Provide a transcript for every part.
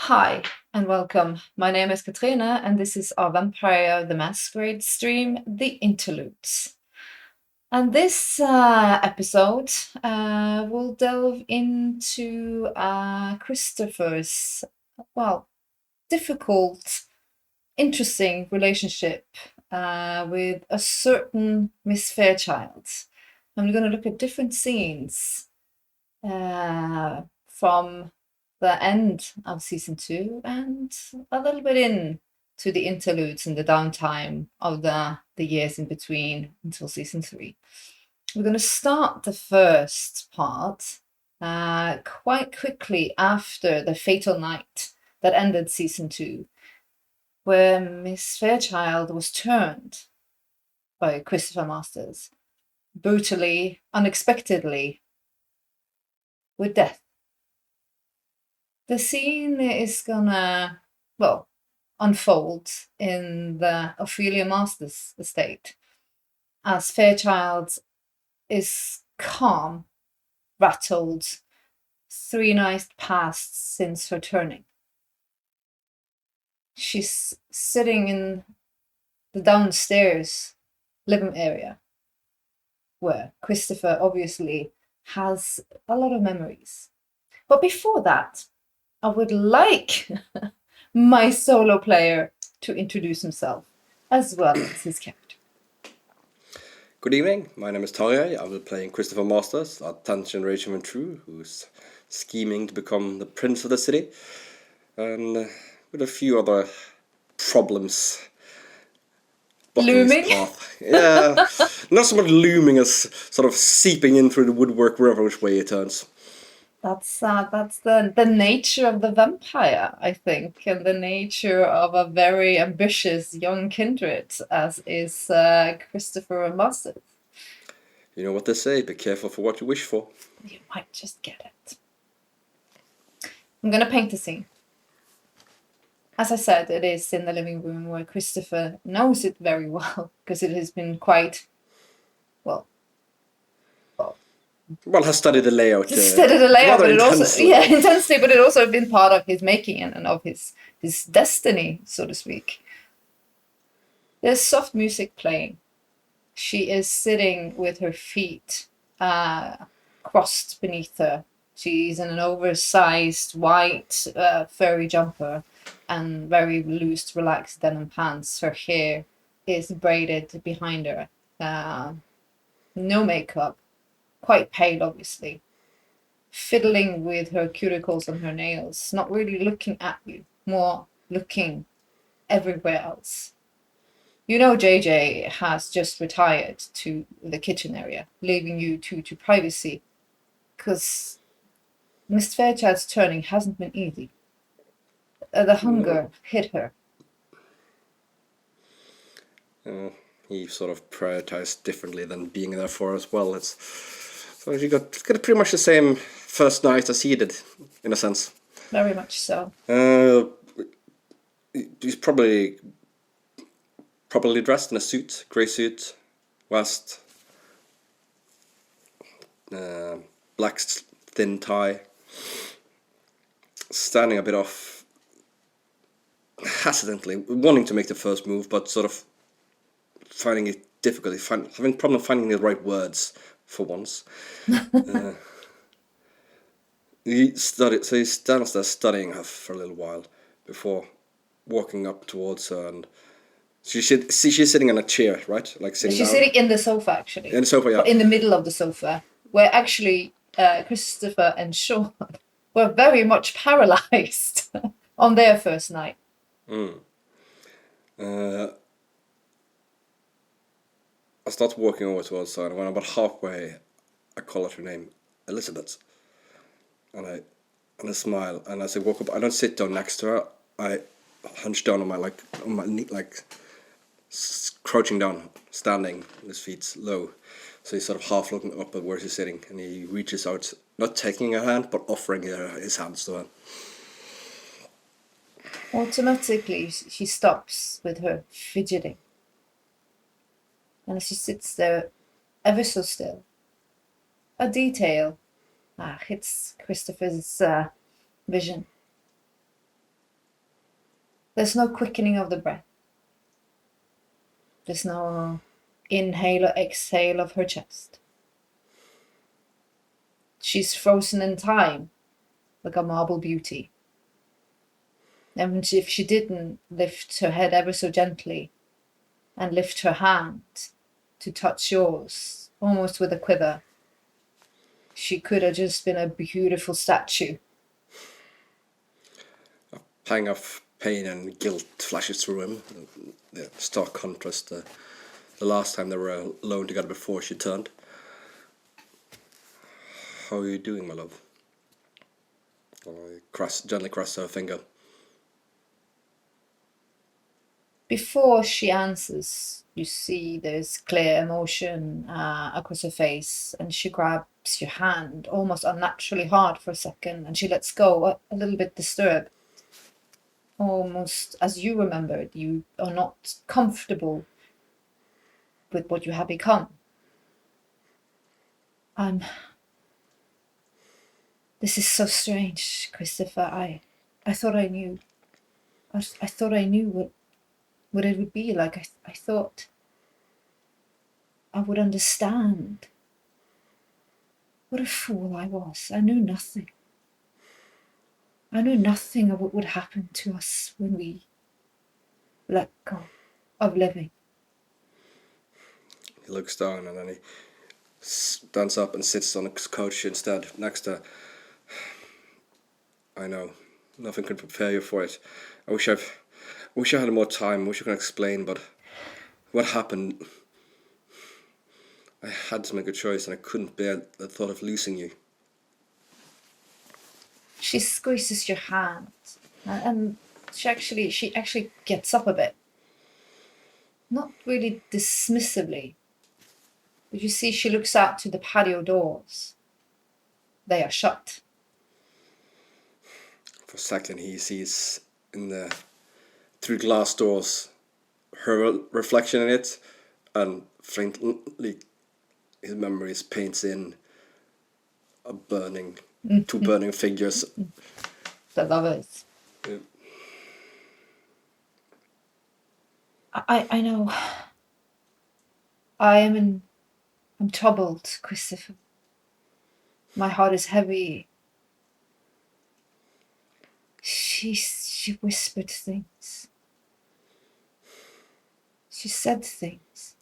Hi and welcome. My name is Katrina and this is our Vampire the Masquerade stream, The Interludes. And this episode will delve into Christopher's, difficult, interesting relationship with a certain Miss Fairchild. And we're going to look at different scenes from the end of season 2 and a little bit in to the interludes and the downtime of the years in between until season 3. We're going to start the first part quite quickly after the fatal night that ended season 2, where Miss Fairchild was turned by Christopher Masters brutally, unexpectedly, with death. The scene is gonna, unfold in the Ophelia Masters estate as Fairchild is calm, rattled, 3 nights passed since her turning. She's sitting in the downstairs living area where Christopher obviously has a lot of memories. But before that, I would like my solo player to introduce himself as well as his character. Good evening, my name is Tarjei. I will be playing Christopher Masters, a 10th generation Ventru who's scheming to become the prince of the city, and with a few other problems blocking his path. Yeah, not so much looming as sort of seeping in through the woodwork wherever which way it turns. That's the nature of the vampire, I think, and the nature of a very ambitious young kindred, as is Christopher Masters. You know what they say, be careful for what you wish for. You might just get it. I'm going to paint the scene. As I said, it is in the living room where Christopher knows it very well, because it has been quite, has studied the layout. But it also, intensely, but it also been part of his making and of his destiny, so to speak. There's soft music playing. She is sitting with her feet crossed beneath her. She's in an oversized white furry jumper and very loose, relaxed denim pants. Her hair is braided behind her. No makeup. Quite pale, obviously, fiddling with her cuticles and her nails, not really looking at you, more looking everywhere else. You know JJ has just retired to the kitchen area, leaving you two to privacy, because Miss Fairchild's turning hasn't been easy. The hunger hit her. He sort of prioritized differently than being there for as well. So she got pretty much the same first night as he did, in a sense. Very much so. He's probably properly dressed in a suit, grey suit, vest, black thin tie, standing a bit off, hesitantly, wanting to make the first move, but sort of finding it difficult, having problem finding the right words for once. He stands there studying her for a little while before walking up towards her, and she's sitting in a chair, right? Like sitting She's down. sitting in the sofa, actually. In the sofa, yeah. In the middle of the sofa, where actually Christopher and Sean were very much paralyzed on their first night. I start walking over towards her, and when I'm about halfway, I call out her name, Elizabeth. And I smile, and as I walk up, I don't sit down next to her. I hunch down on my knee, crouching down, standing, his feet low. So he's sort of half looking up at where she's sitting, and he reaches out, not taking her hand, but offering her his hands to her. Automatically, she stops with her fidgeting. And she sits there ever so still. A detail hits Christopher's vision. There's no quickening of the breath. There's no inhale or exhale of her chest. She's frozen in time, like a marble beauty. And if she didn't lift her head ever so gently and lift her hand to touch yours, almost with a quiver, she could have just been a beautiful statue. A pang of pain and guilt flashes through him. The stark contrast, the last time they were alone together before she turned. How are you doing, my love? Gently cross her finger. Before she answers, you see there's clear emotion across her face, and she grabs your hand almost unnaturally hard for a second, and she lets go, a little bit disturbed. Almost as you remembered, you are not comfortable with what you have become. This is so strange, Christopher. I thought I knew. I thought I knew what it would be like. I thought I would understand. What a fool I was. I knew nothing. I knew nothing of what would happen to us when we let go of living. He looks down and then he stands up and sits on his couch instead, next to... I know, nothing could prepare you for it. I wish I had more time, I wish I could explain, but what happened... I had to make a choice and I couldn't bear the thought of losing you. She squeezes your hand and she actually gets up a bit. Not really dismissively, but you see she looks out to the patio doors. They are shut. For a second he sees through glass doors her reflection in it, and faintly his memories paints in two burning figures. The lovers. Yeah. I know. I'm troubled, Christopher. My heart is heavy. She whispered things. She said things.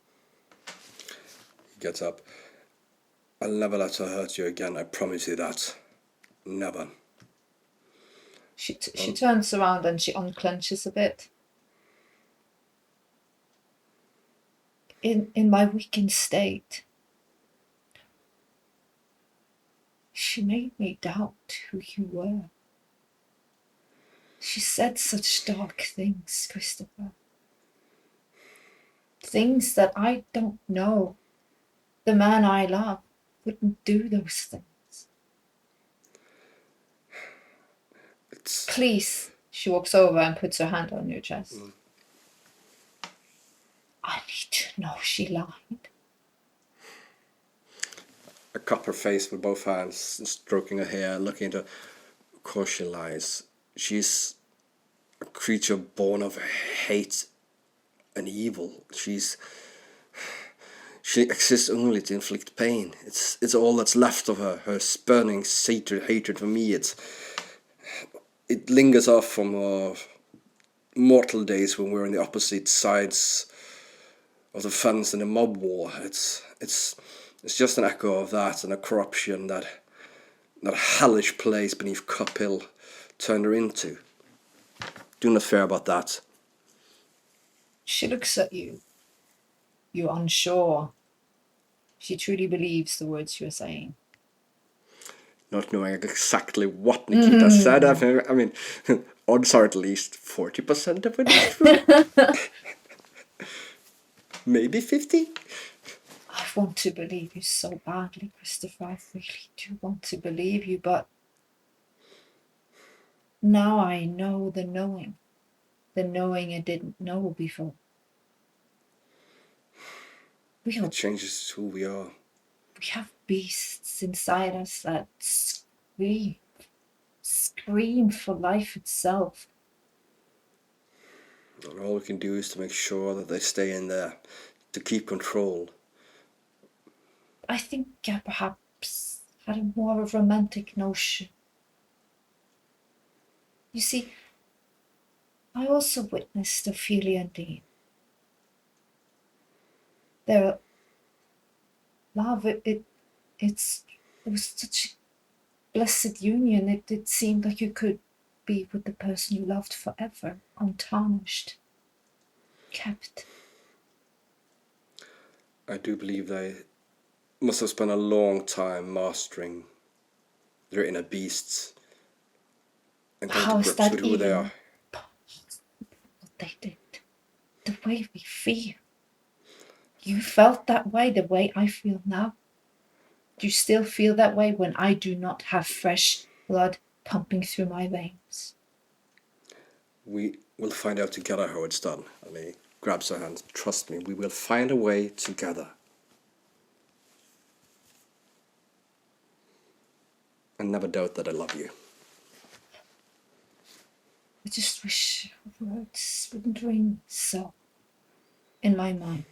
He gets up. I'll never let her hurt you again, I promise you that. Never. She turns around and she unclenches a bit. In my weakened state, she made me doubt who you were. She said such dark things, Christopher. Things that I don't know. The man I love wouldn't do those things. Please, she walks over and puts her hand on your chest. I need to know she lied. I cup her face with both hands, stroking her hair, looking into... Of course she lies. She's a creature born of hate and evil. She exists only to inflict pain. It's all that's left of her. Her burning hatred for me. It lingers off from our mortal days when we were on the opposite sides of the fence in the mob war. It's just an echo of that, and a corruption that hellish place beneath Cup Hill turned her into. Do not fear about that. She looks at you. You're unsure. She truly believes the words you're saying. Not knowing exactly what Nikita said, I mean, odds are at least 40% of it is true. Maybe 50? I want to believe you so badly, Christopher. I really do want to believe you, but now I know the knowing I didn't know before. It changes who we are. We have beasts inside us that scream for life itself. And all we can do is to make sure that they stay in there, to keep control. I think I perhaps had a more romantic notion. You see, I also witnessed Ophelia and Dean. Their love, it was such a blessed union. It seemed like you could be with the person you loved forever, untarnished, kept. I do believe they must have spent a long time mastering their inner beasts and coming to How is grips that with who they are. What they did? The way we feel. You felt that way the way I feel now? Do you still feel that way when I do not have fresh blood pumping through my veins? We will find out together how it's done. And he grabs her hand. Trust me, we will find a way together. And never doubt that I love you. I just wish words wouldn't ring so in my mind.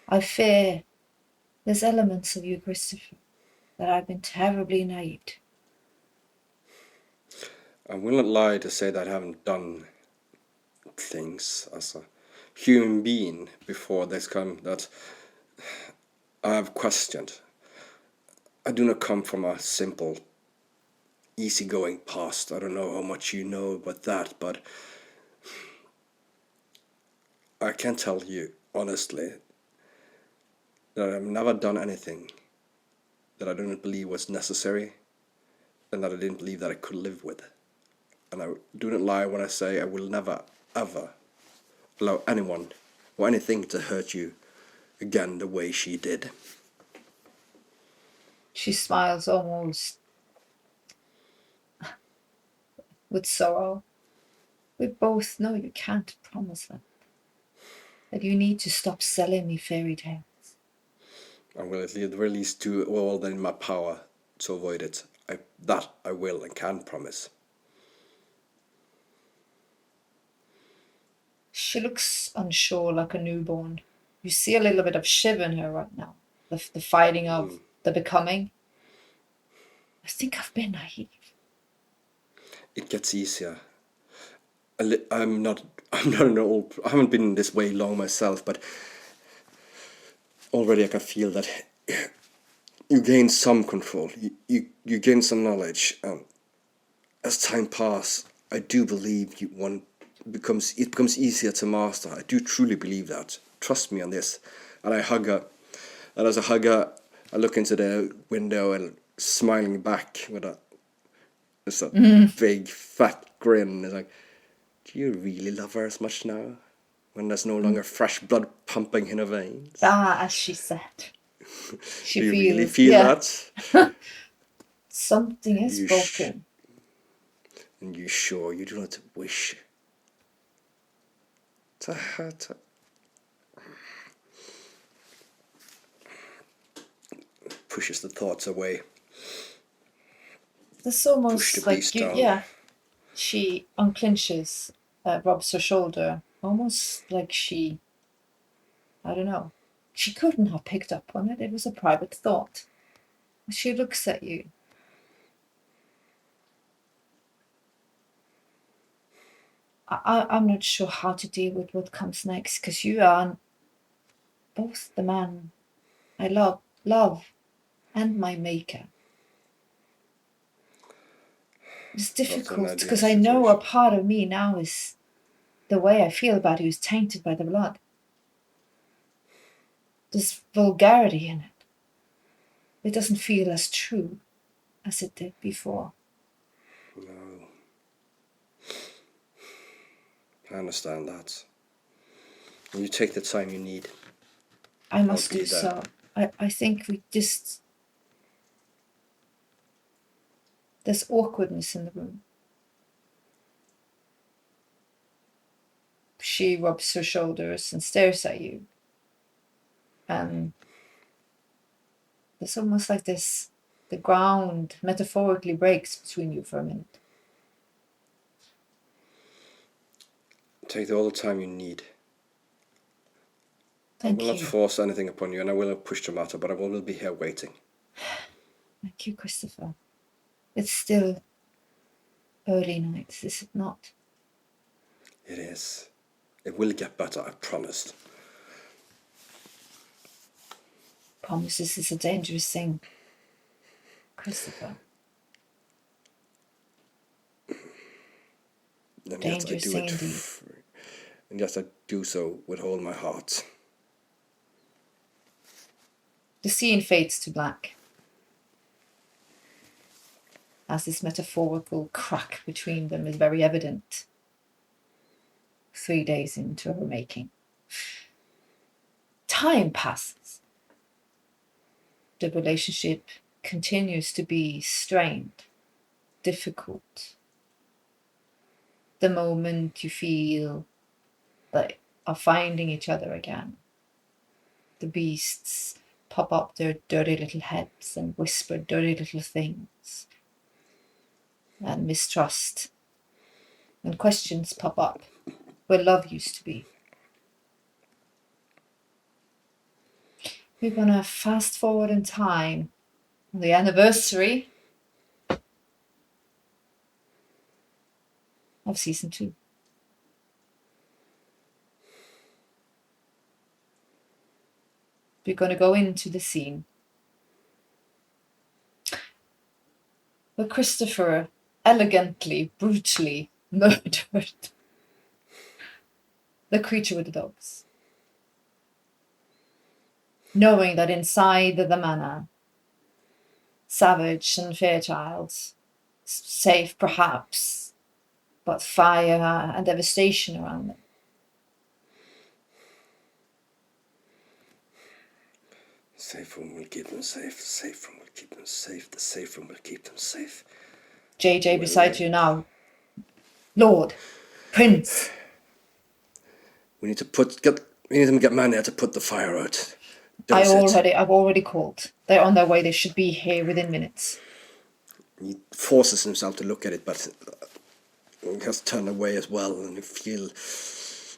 I fear there's elements of you, Christopher, that I've been terribly naive to. I will not lie to say that I haven't done things as a human being before this come that I have questioned. I do not come from a simple, easygoing past. I don't know how much you know about that, but I can tell you honestly that I've never done anything that I didn't believe was necessary and that I didn't believe that I could live with. And I do not lie when I say I will never, ever allow anyone or anything to hurt you again the way she did. She smiles almost with sorrow. We both know you can't promise that you need to stop selling me fairy tales. I will at the very least do all that in my power to avoid it. That I will and can promise. She looks unsure, like a newborn. You see a little bit of shiver in her right now. The fighting of the becoming. I think I've been naive. It gets easier. I'm not an old. I haven't been this way long myself, but already I can feel that you gain some control. You gain some knowledge. As time passes, I do believe it becomes easier to master. I do truly believe that. Trust me on this. And I hug her. And as I hug her, I look into the window and smiling back with a big fat grin. It's like, do you really love her as much now? When there's no longer fresh blood pumping in her veins? Ah, as she said. She do you feels, really feel that? Something is broken. And you sure you do not wish to hurt her? Pushes the thoughts away. There's almost like you, yeah. She unclenches, rubs her shoulder, almost like she, I don't know, she couldn't have picked up on it. It was a private thought. She looks at you. I'm not sure how to deal with what comes next, because you are both the man I love, and my maker. It's difficult because I know a part of me now is the way I feel about you is tainted by the blood. There's vulgarity in it. It doesn't feel as true as it did before. No. I understand that. And you take the time you need. I must do so. I think we just... There's awkwardness in the room. She rubs her shoulders and stares at you. And there's almost like this, the ground metaphorically breaks between you for a minute. Take all the time you need. Thank I will you. not force anything upon you, and I will not push the matter, but I will be here waiting. Thank you, Christopher. It's still early nights, is it not? It is. It will get better, I promise. Promises is a dangerous thing, Christopher. And Dangerous yes, I do thing it. indeed. And yes, I do so with all my heart. The scene fades to black as this metaphorical crack between them is very evident 3 days into her making. Time passes. The relationship continues to be strained, difficult. The moment you feel they are finding each other again, the beasts pop up their dirty little heads and whisper dirty little things. And mistrust and questions pop up where love used to be. We're gonna fast forward in time on the anniversary of season 2. We're gonna go into the scene where Christopher elegantly, brutally murdered the creature with the dogs, knowing that inside the manor, Savage and Fairchild, safe perhaps, but fire and devastation around them. The safe room will keep them safe. The safe room will keep them safe. The safe room will keep them safe. JJ beside you now. Lord, Prince. We need to get man there to put the fire out. I've already called. They're on their way. They should be here within minutes. He forces himself to look at it, but he has turned away as well, and you feel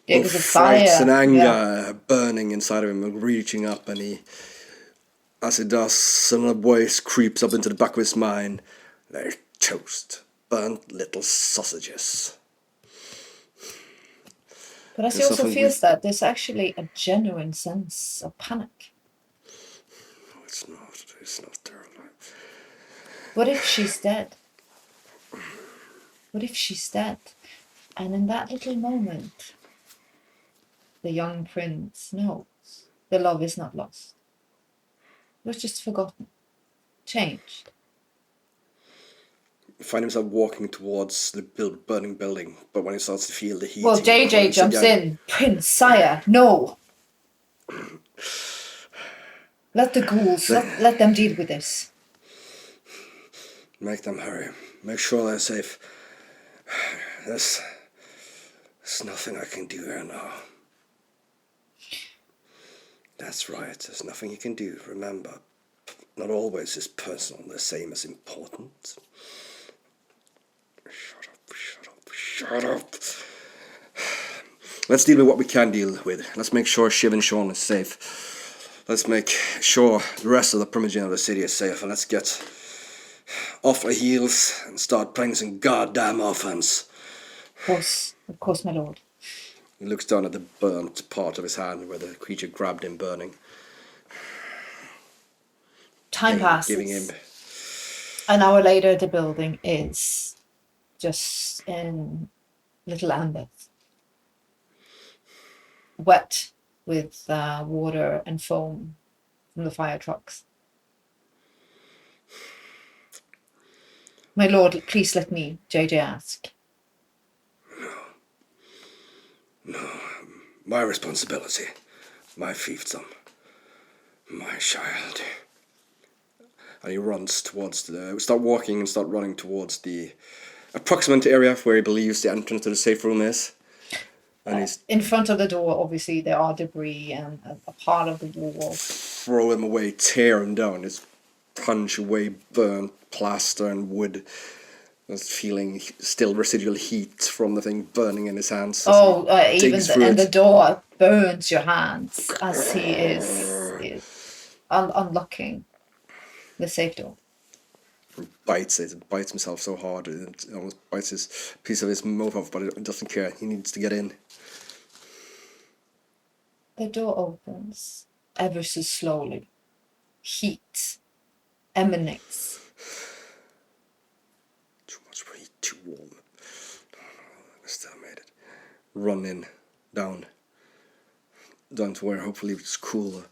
Because of fright fire and anger burning inside of him and reaching up, and he, as he does, another voice creeps up into the back of his mind. They're toast, burnt little sausages. But as he also feels that there's actually a genuine sense of panic. No, it's not. It's not there alive. What if she's dead? What if she's dead? And in that little moment, the young prince knows the love is not lost. It was just forgotten, changed. Find himself walking towards the burning building, but when he starts to feel the heat... Well, JJ jumps in. Prince, sire, no! Let the ghouls, let them deal with this. Make them hurry. Make sure they're safe. There's nothing I can do here now. That's right, there's nothing you can do. Remember, not always is personal the same as important. Shut up. Let's deal with what we can deal with. Let's make sure Shiv and Sean is safe. Let's make sure the rest of the Primogen of the city is safe. And let's get off our heels and start playing some goddamn offense. Of course, my lord. He looks down at the burnt part of his hand where the creature grabbed him, burning. Time passes. Giving him... An hour later, the building is just in little ambers, wet with water and foam from the fire trucks. My lord, please let me, JJ ask. No. My responsibility. My fiefdom. My child. And he runs towards start walking and start running towards the approximate area where he believes the entrance to the safe room is. And he's in front of the door, obviously, there are debris and a part of the wall. Throw him away, tear him down, just punch away burnt plaster and wood was feeling still residual heat from the thing burning in his hands. Even the door burns your hands as he is unlocking the safe door. Bites himself so hard, it almost bites his piece of his mouth off, but it doesn't care. He needs to get in. The door opens ever so slowly. Heat emanates. Too much heat, too warm. I still made it. Run in, down to where hopefully it's cooler.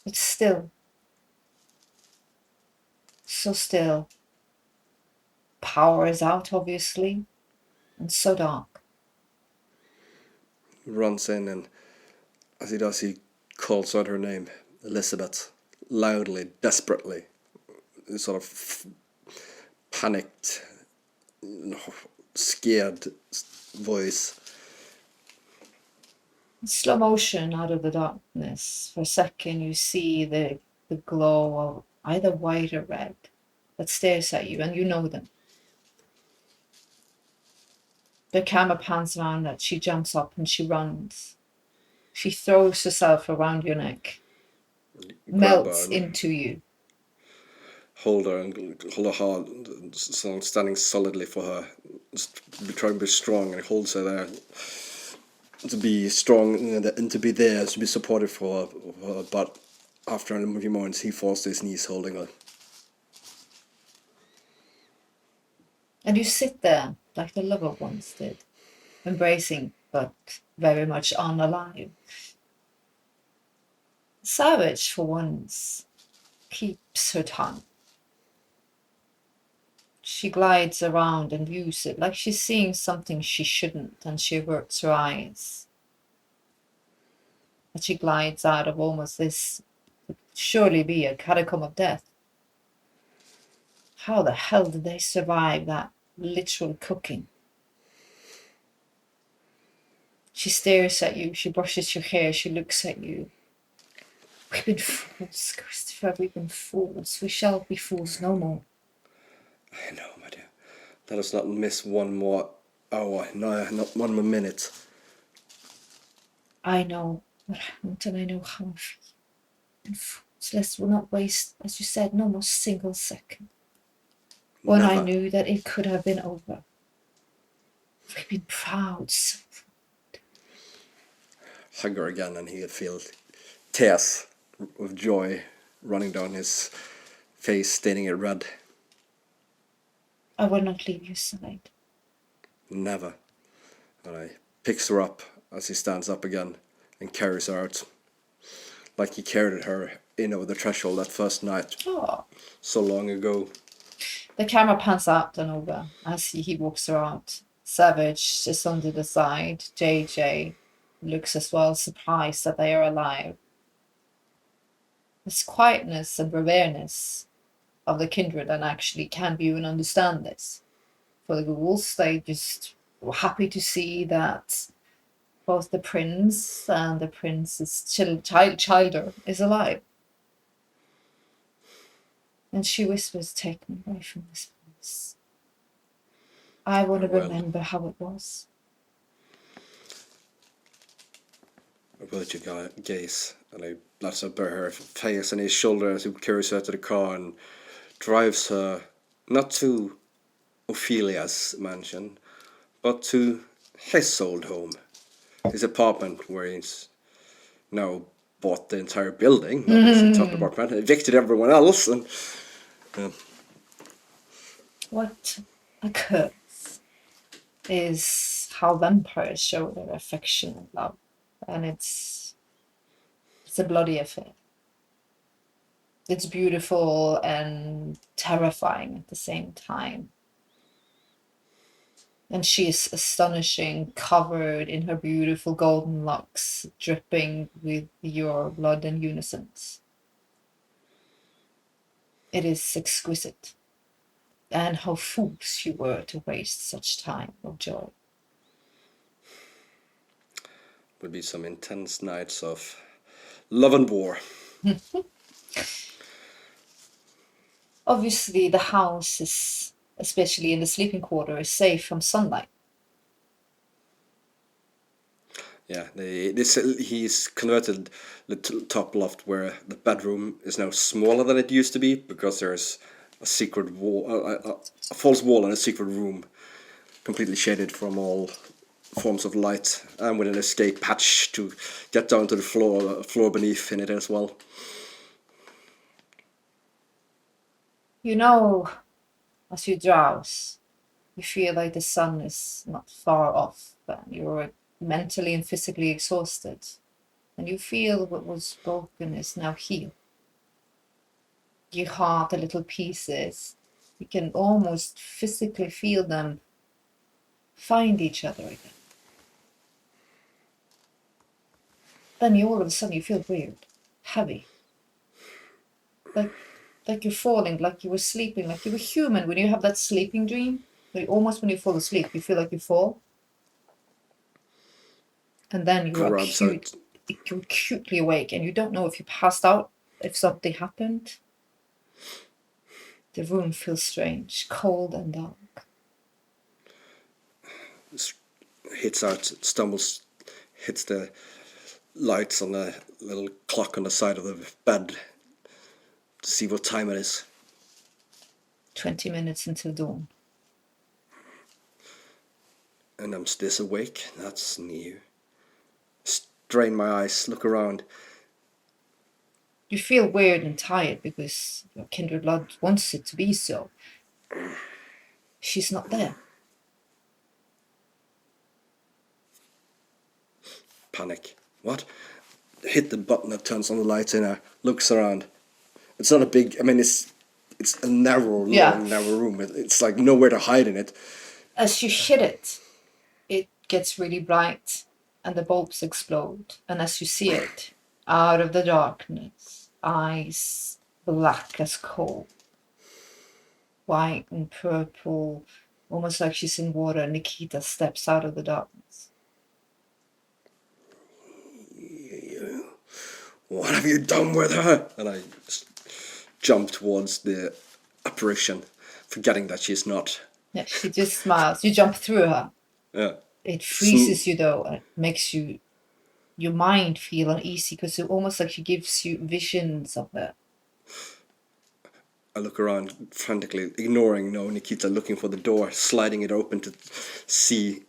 It's still. So still. Power is out, obviously, and so dark. He runs in, and as he does, he calls out her name, Elizabeth, loudly, desperately, sort of panicked, scared voice. In slow motion out of the darkness, for a second you see the glow of either white or red that stares at you, and you know them. The camera pans around that she jumps up and she runs. She throws herself around your neck, melts into you. Hold her hard, standing solidly for her, trying to be strong, and holds her there to be strong and to be there, to be supportive for her. But after a few moments, he falls to his knees, holding her. And you sit there like the lover once did, embracing, but very much unalive. Savage, for once, keeps her tongue. She glides around and views it like she's seeing something she shouldn't, and she averts her eyes. But she glides out of almost this would surely be a catacomb of death. How the hell did they survive that literal cooking? She stares at you, she brushes your hair, she looks at you. We've been fools, Christopher, we've been fools. We shall be fools no more. I know, my dear. Let us not miss one more hour, no, not one more minute. I know what happened, and I know how I feel. And fools, let's not waste, as you said, no more single second. When I knew that it could have been over. We've been proud, so proud. Hug her again, and he'll feel tears of joy running down his face, staining it red. I will not leave your side. Never. And he picks her up as he stands up again and carries her out, like he carried her in over the threshold that first night. Oh. So long ago. The camera pans out and over as he walks her out. Savage is on to the side. JJ looks as well, surprised that they are alive. This quietness and braveness of the kindred, and actually can view and understand this. For the ghouls, they just were happy to see that both the prince and the prince's Childe is alive. And she whispers, "Take me away from this place. I want to remember how it was." Avert your gaze, and he lets her bear her face on his shoulder as he carries her to the car and drives her not to Ophelia's mansion, but to his old home, his apartment, where he's now bought the entire building, not his top apartment, evicted everyone else, and what occurs is how vampires show their affection and love, and it's a bloody affair. It's beautiful and terrifying at the same time. And she is astonishing, covered in her beautiful golden locks, dripping with your blood and unisons. It is exquisite. And how fools you were to waste such time of joy. Would be some intense nights of love and war. Obviously, the house is, especially in the sleeping quarter, is safe from sunlight. Yeah, he's converted the top loft where the bedroom is now smaller than it used to be because there's a secret wall, a false wall in a secret room, completely shaded from all forms of light, and with an escape hatch to get down to the floor beneath in it as well. You know, as you drowse, you feel like the sun is not far off, but you're mentally and physically exhausted. And you feel what was broken is now healed. Your heart, the little pieces, you can almost physically feel them find each other again. Then you all of a sudden you feel weird, heavy. Like you're falling, like you were sleeping, like you were human. When you have that sleeping dream, almost when you fall asleep, you feel like you fall. And then you're acutely awake and you don't know if you passed out, if something happened. The room feels strange, cold and dark. Hits out, stumbles, hits the lights on the little clock on the side of the bed to see what time it is. 20 minutes until dawn. And I'm still awake. That's new. Strain my eyes, look around. You feel weird and tired because your kindred blood wants it to be so. She's not there. Panic. What? Hit the button that turns on the lights in her. Looks around. It's not a big... I mean, it's a narrow, narrow room. It's like nowhere to hide in it. As you hit it, it gets really bright and the bulbs explode. And as you see it, out of the darkness, eyes black as coal, white and purple, almost like she's in water. Nikita steps out of the darkness. What have you done with her? And I jump towards the apparition, forgetting that she's not. Yeah, she just smiles. You jump through her. Yeah. It freezes you though, and makes your mind feel uneasy because it almost like she gives you visions of her. I look around frantically, ignoring Nikita, looking for the door, sliding it open to see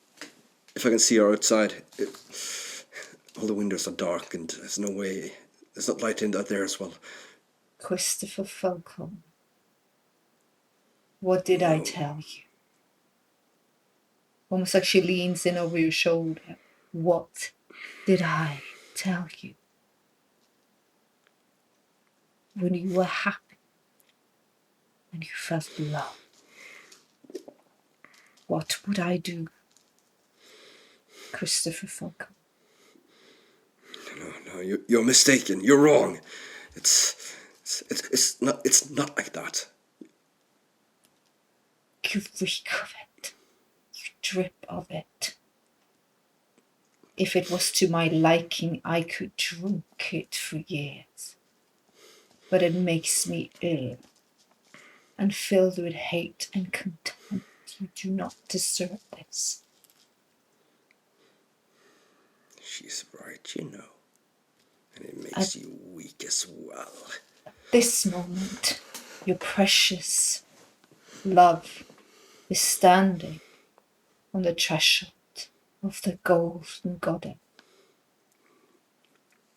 if I can see her outside. All the windows are dark and there's no way. There's not light in out there as well. Christopher Falcone, what did I tell you? Almost like she leans in over your shoulder. What did I tell you? When you were happy and you felt love, what would I do? Christopher Falcone. No, you're mistaken. You're wrong. It's not like that. You reek of it. You drip of it. If it was to my liking, I could drink it for years. But it makes me ill and filled with hate and contempt. You do not deserve this. She's right, and it makes you weak as well. At this moment, your precious love is standing on the threshold of the golden goddess.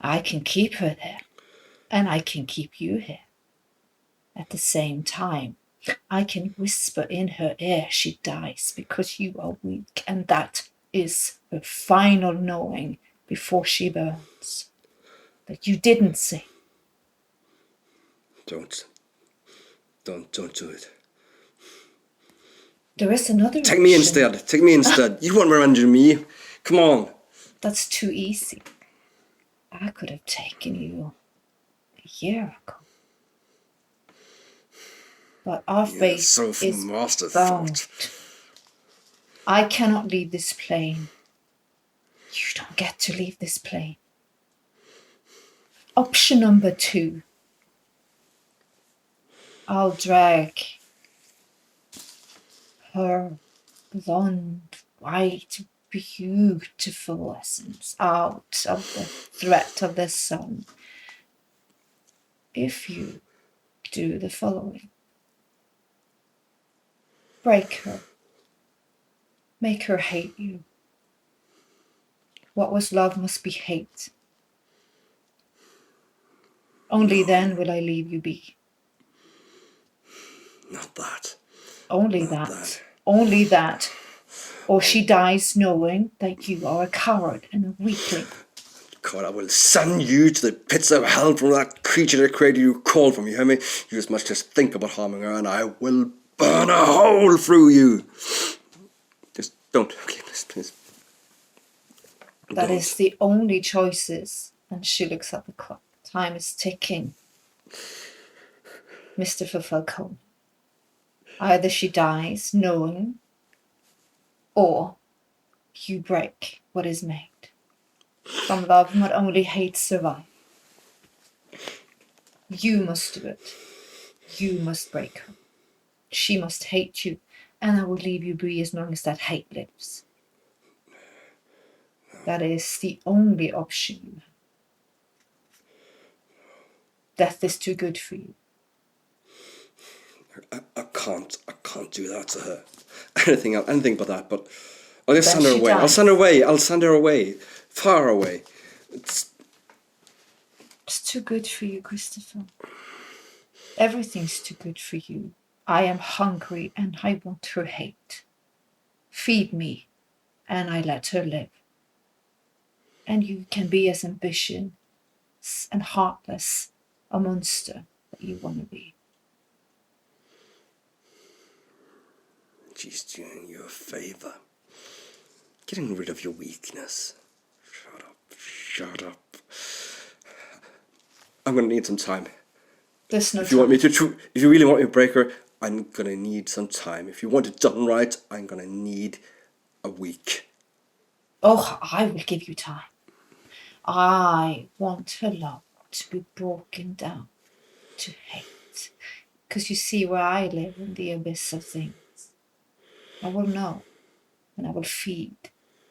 I can keep her there, and I can keep you here. At the same time, I can whisper in her ear she dies because you are weak, and that is her final knowing before she burns. That you didn't say. Don't do it. There is another Take me instead. You want revenge on me? Come on. That's too easy. I could have taken you a year ago. But our fate is bound. I cannot leave this plane. You don't get to leave this plane. Option number 2. I'll drag her blonde, white, beautiful essence out of the threat of the sun if you do the following. Break her. Make her hate you. What was love must be hate. Only then will I leave you be. Not that. Only that. Only that. Or she dies knowing that you are a coward and a weakling. God, I will send you to the pits of hell from that creature that created you cold from you, hear me? You just must just think about harming her and I will burn a hole through you. Just don't, okay, please. That is the only choices. And she looks at the clock. Time is ticking. Mr. Falcone. Either she dies knowing, or you break what is made. From love, not only hate survive. You must do it. You must break her. She must hate you, and I will leave you be as long as that hate lives. That is the only option you have. Death is too good for you. I can't do that to her. Anything but that, but I'll just send her away. I'll send her away. Far away. It's too good for you, Christopher. Everything's too good for you. I am hungry and I want her hate. Feed me and I let her live. And you can be as ambitious and heartless a monster that you want to be. She's doing you a favour. Getting rid of your weakness. Shut up. I'm gonna need some time. There's no time. If you really want me to break her, I'm gonna need some time. If you want it done right, I'm gonna need a week. Oh, I will give you time. I want her love to be broken down to hate. Because you see, where I live in the abyss of things, I will know, and I will feed.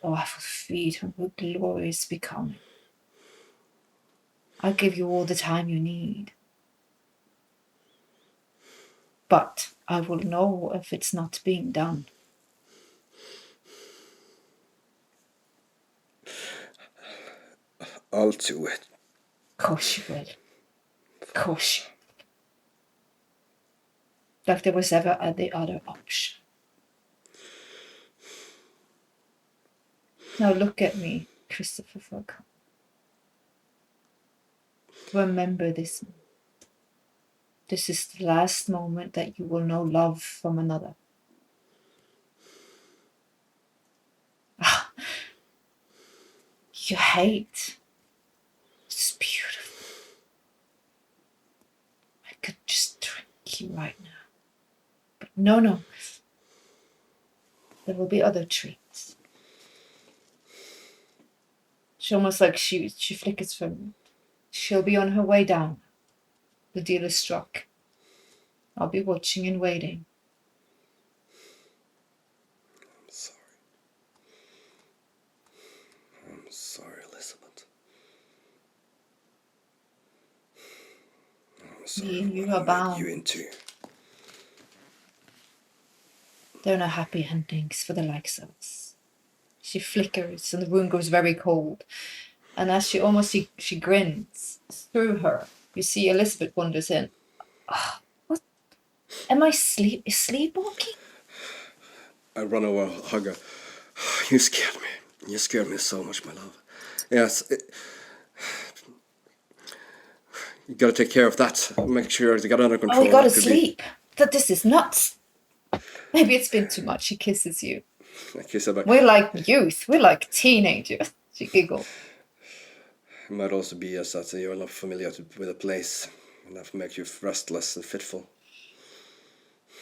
Oh, I will feed her with glorious becoming. I'll give you all the time you need. But I will know if it's not being done. I'll do it. Of course you will. Of course you will. Like there was ever the other option. Now look at me, Christopher Falcone. Remember this. This is the last moment that you will know love from another. You hate. It's beautiful. I could just drink you right now. But no. There will be other treats. She almost like she flickers from me. She'll be on her way down. The deal is struck. I'll be watching and waiting. I'm sorry, Elizabeth. I'm sorry. Me and you are bound. You into. There are no happy endings for the likes of us. She flickers and the room goes very cold. And as she grins through her, you see Elizabeth wanders in. Oh, what? Am I sleepwalking? I run over, hug her. You scared me. You scared me so much, my love. Yes. You gotta take care of that. Make sure you got it under control. Oh, you gotta sleep. This is nuts. Maybe it's been too much. She kisses you. I kiss her back. We're like youth. We're like teenagers. She giggles. It might also be as that you're not familiar with the place. Enough to make you restless and fitful.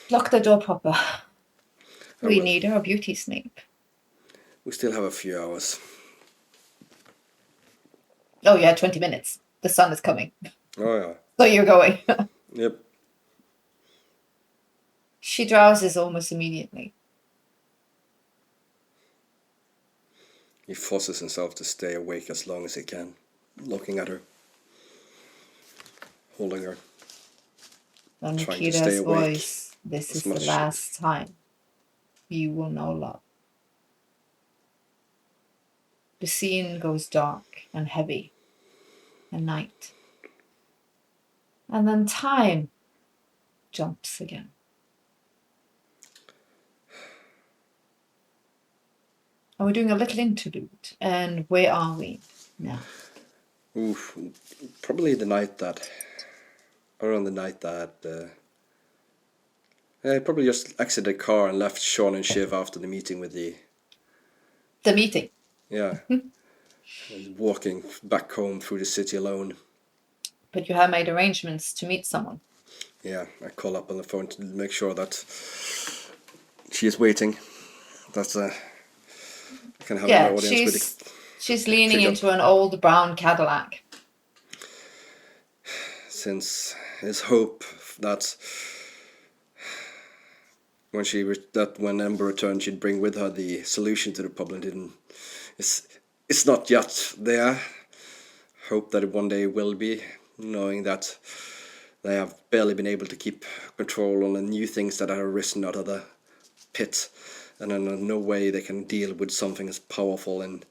Lock the door proper. We need our beauty sleep. We still have a few hours. Oh yeah, 20 minutes. The sun is coming. Oh yeah. So you're going. Yep. She drowses almost immediately. He forces himself to stay awake as long as he can, looking at her, holding her, And trying to stay Nikita's awake voice, this as is the much. last time you will know love. The scene goes dark and heavy, and night. And then time jumps again. And we're doing a little interlude. And where are we now? Oof, probably around the night that I probably just exited the car and left Sean and Shiv after the meeting with the meeting. Yeah. And walking back home through the city alone. But you have made arrangements to meet someone. Yeah, I call up on the phone to make sure that she is waiting. That's I can have an audience with she's leaning into an old brown Cadillac. Since his hope that when Ember returned, she'd bring with her the solution to the problem. It's not yet there. Hope that it one day will be, knowing that they have barely been able to keep control on the new things that have arisen out of the pit, and in no way they can deal with something as powerful and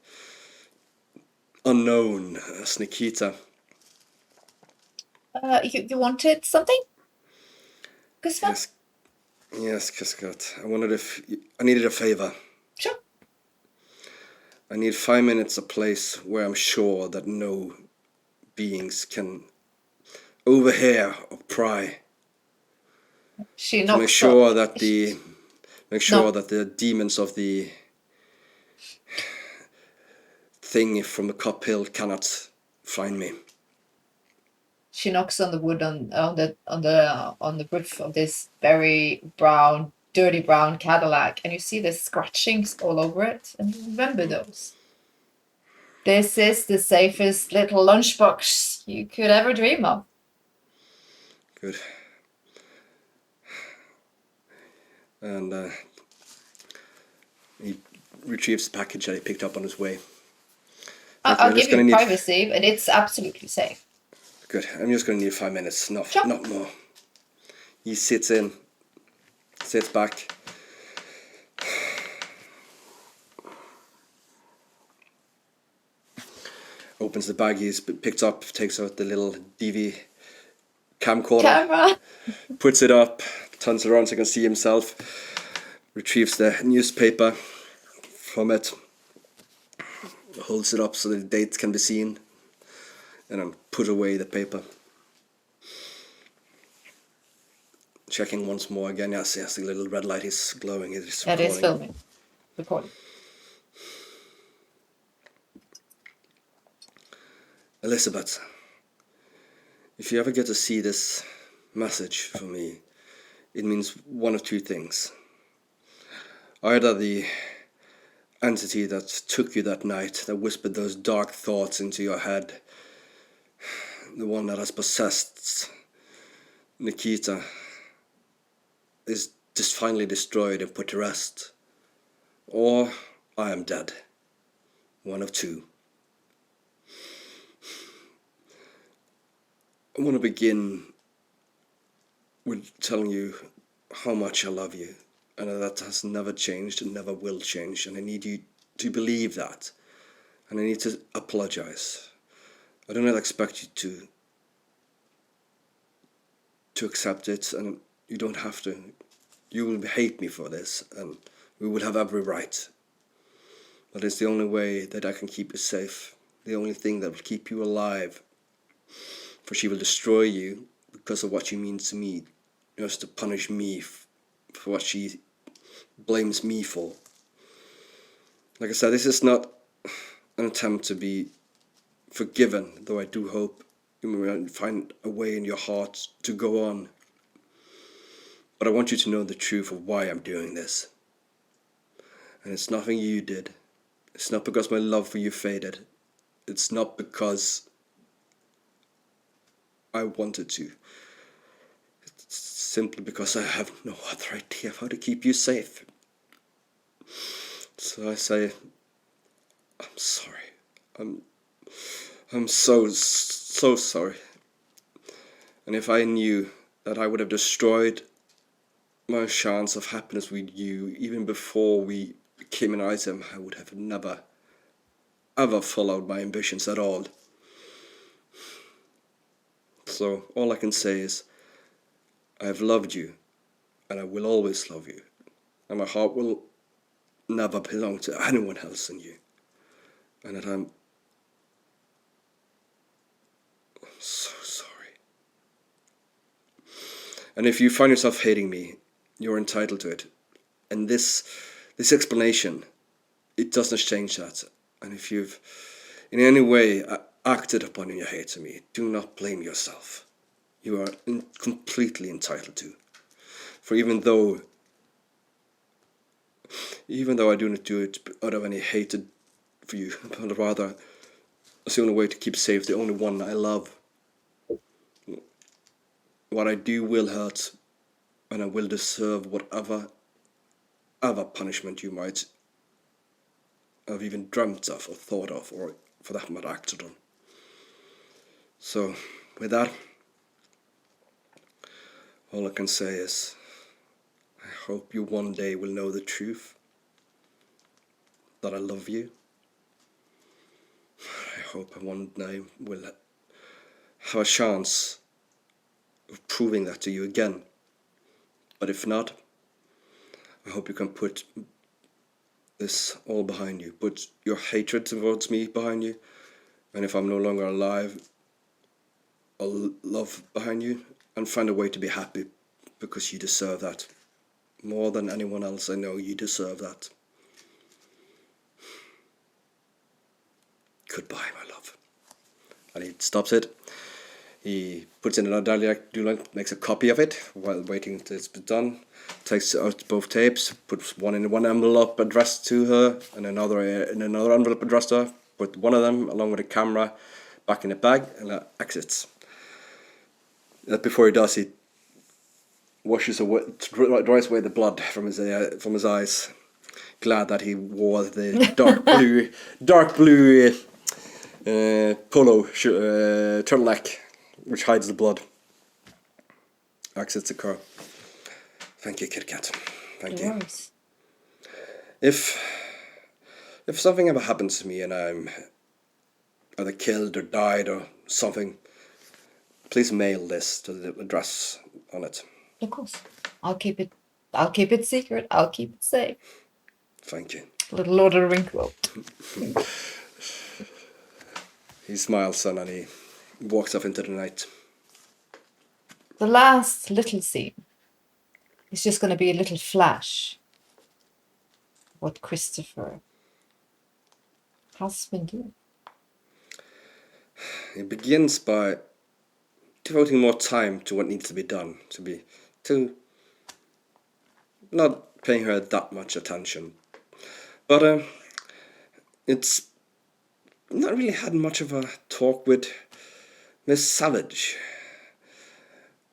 unknown as Nikita. You wanted something? Gustav? Yes, Cascot. I needed a favor. Sure. I need 5 minutes a place where I'm sure that no beings can overhear or pry. To make sure that the demons of the thing from the Cup Hill cannot find me. She knocks on the wood on the roof of this very brown, dirty brown Cadillac, and you see the scratchings all over it. And you remember those. This is the safest little lunchbox you could ever dream of. Good. And he retrieves the package that he picked up on his way. I'll give you privacy, but it's absolutely safe. Good. I'm just going to need 5 minutes, not more. He sits back. Opens the bag he's picked up, takes out the little DV camera, puts it up, turns around so he can see himself, retrieves the newspaper from it, holds it up so the date can be seen, and then put away the paper. Checking once more again. Yes, the little red light is glowing. It is recording. It is filming. Recording. Elizabeth, if you ever get to see this message from me, it means one of two things. Either the entity that took you that night, that whispered those dark thoughts into your head, the one that has possessed Nikita, is just finally destroyed and put to rest, or I am dead. One of two. I want to begin with telling you how much I love you, and that has never changed and never will change, and I need you to believe that, and I need to apologize. I do not expect you to accept it, and you don't have to. You will hate me for this, and we will have every right. But it's the only way that I can keep you safe, the only thing that will keep you alive. For she will destroy you because of what you mean to me, just to punish me for what she blames me for. Like I said, this is not an attempt to be forgiven, though I do hope you will find a way in your heart to go on. But I want you to know the truth of why I'm doing this. And it's nothing you did. It's not because my love for you faded. It's not because I wanted to. simply because I have no other idea of how to keep you safe. So I say, I'm sorry. I'm so sorry. And if I knew that I would have destroyed my chance of happiness with you even before we became an item, I would have never, ever followed my ambitions at all. So all I can say is, I have loved you, and I will always love you, and my heart will never belong to anyone else than you, and that I'm so sorry. And if you find yourself hating me, you're entitled to it, and this explanation, it doesn't change that. And if you've in any way acted upon your hate to me, do not blame yourself. You are completely entitled to. For even though I do not do it out of any hatred for you, but rather it's the only way to keep safe, the only one I love. What I do will hurt, and I will deserve whatever other punishment you might have even dreamt of or thought of, or for that matter acted on. So with that, all I can say is, I hope you one day will know the truth, that I love you. I hope I one day will have a chance of proving that to you again. But if not, I hope you can put this all behind you. Put your hatred towards me behind you. And if I'm no longer alive, I'll love behind you and find a way to be happy, because you deserve that. More than anyone else I know, you deserve that. Goodbye, my love. And he stops it. He puts in another dialect, makes a copy of it while waiting till it's done. Takes out both tapes, puts one in one envelope addressed to her, and another in another envelope addressed to her. Put one of them along with the camera back in the bag and exits. Before he does, he washes away, dries away the blood from his eyes. Glad that he wore the dark blue polo turtleneck, which hides the blood. Exits the car. Thank you, Kit Kat. Thank you. If something ever happens to me and I'm either killed or died or something, please mail this to the address on it. Of course. I'll keep it secret. I'll keep it safe. Thank you. Little Lord of the Ring quote. He smiles and he walks off into the night. The last little scene is just going to be a little flash of what Christopher has been doing. He begins by devoting more time to what needs to be done, to not paying her that much attention. But it's not really had much of a talk with Miss Savage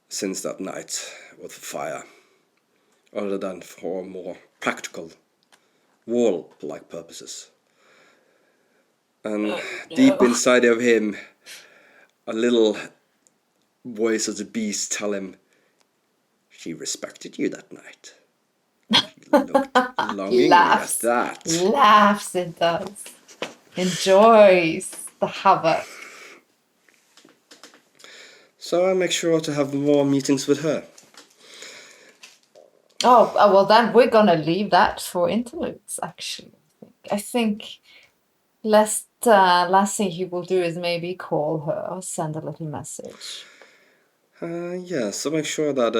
since that night with the fire, other than for more practical wall-like purposes. And deep inside of him, a little voice of the beast tell him, she respected you that night. She looked longingly at that. Laughs, it does. Enjoys the havoc. So I make sure to have more meetings with her. Oh well, then we're gonna leave that for interludes. Actually, I think last thing he will do is maybe call her or send a little message. Yeah. So make sure that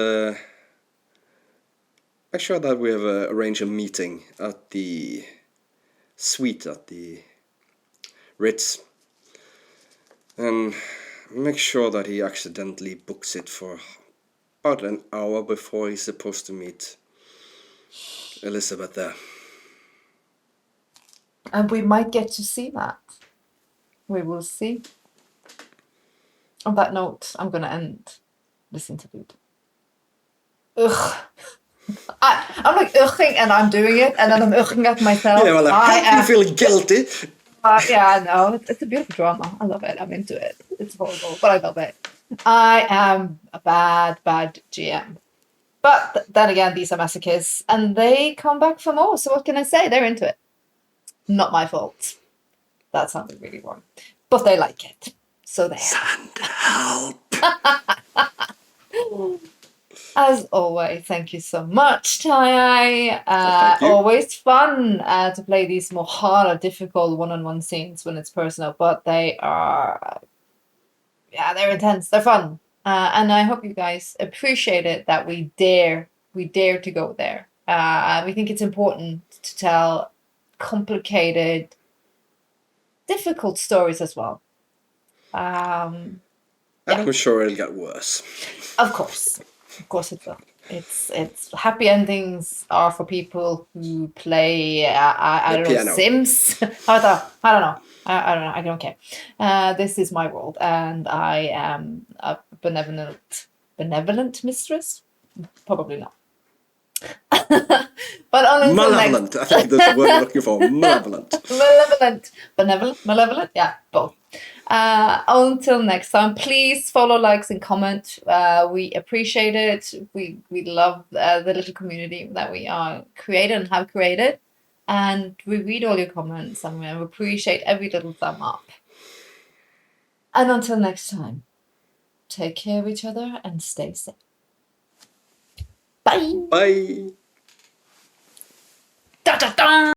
we have arranged a meeting at the suite at the Ritz, and make sure that he accidentally books it for about an hour before he's supposed to meet Elizabeth there. And we might get to see that. We will see. On that note, I'm going to end this interlude. ugh. I'm like ughing and I'm doing it, and then I'm ughing at myself. Yeah, well, you feel guilty. Yeah, no, it's a beautiful drama. I love it. I'm into it. It's horrible, but I love it. I am a bad, bad GM. But then again, these are masochists, and they come back for more. So what can I say? They're into it. Not my fault. That sounded really wrong. But they like it. So they Send help. As always, thank you so much, Tai. Thank you. Always fun to play these more harder, difficult one-on-one scenes when it's personal, but they are, they're intense. They're fun, and I hope you guys appreciate it that we dare to go there. We think it's important to tell complicated, difficult stories as well. And I'm sure it'll get worse. Of course it will. It's happy endings are for people who play I don't know, Sims. I don't know. I don't care. This is my world, and I am a benevolent mistress. Probably not. But on malevolent. I think that's the word you're looking for. Malevolent. Malevolent. Yeah, both. Until next time, please follow, likes, and comment. We appreciate it. We love the little community that we are created and have created, and we read all your comments and we appreciate every little thumb up. And until next time, take care of each other and stay safe. Bye. Bye. Da, da, da.